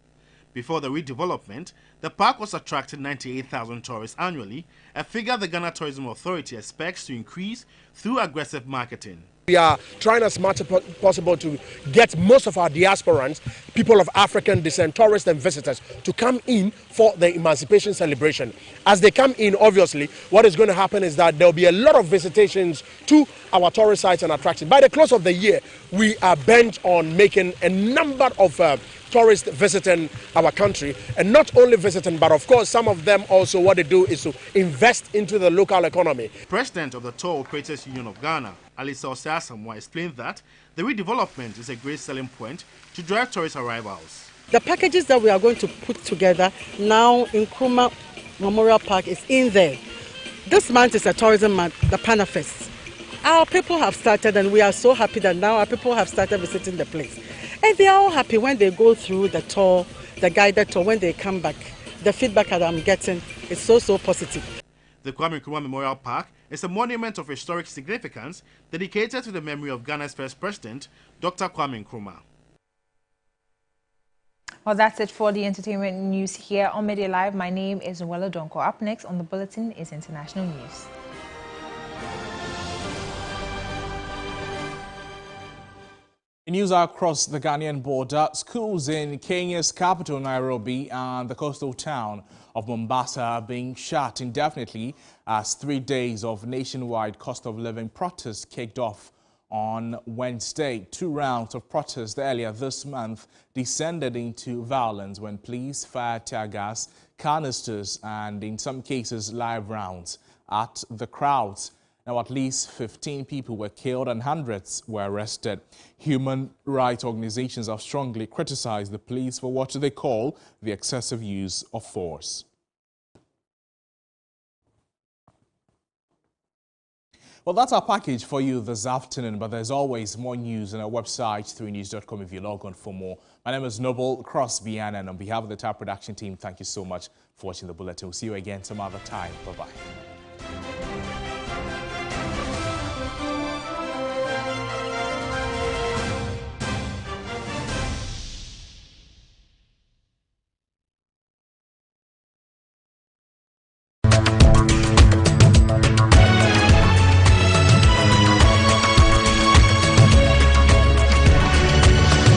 Before the redevelopment, the park was attracting 98,000 tourists annually, a figure the Ghana Tourism Authority expects to increase through aggressive marketing. We are trying as much as possible to get most of our diasporans, people of African descent, tourists and visitors, to come in for the Emancipation celebration. As they come in, obviously, what is going to happen is that there will be a lot of visitations to our tourist sites and attractions. By the close of the year, we are bent on making a number of tourists visiting our country, and not only visiting, but of course some of them also what they do is to invest into the local economy. President of the Tour Operators Union of Ghana, Alisa Osei-Asamoah, explained that the redevelopment is a great selling point to drive tourist arrivals. The packages that we are going to put together now in Nkrumah Memorial Park is in there. This month is a tourism month, the Panafest. Our people have started, and we are so happy that now our people have started visiting the place. And they are all happy when they go through the tour, the guided tour, when they come back. The feedback that I'm getting is so positive. The Kwame Nkrumah Memorial Park is a monument of historic significance dedicated to the memory of Ghana's first president, Dr. Kwame Nkrumah. Well, that's it for the entertainment news here on Midday Live. My name is Noella Donko. Up next on the bulletin is international news. In News across the Ghanaian border. Schools in Kenya's capital, Nairobi, and the coastal town of Mombasa are being shut indefinitely as 3 days of nationwide cost of living protests kicked off on Wednesday. 2 rounds of protests earlier this month descended into violence when police fired tear gas, canisters, and in some cases live rounds at the crowds. Now, at least 15 people were killed and hundreds were arrested. Human rights organizations have strongly criticized the police for what they call the excessive use of force. Well, that's our package for you this afternoon, but there's always more news on our website, 3news.com, if you log on for more. My name is Noble Crosby, and on behalf of the entire production team, thank you so much for watching the bulletin. We'll see you again some other time. Bye-bye.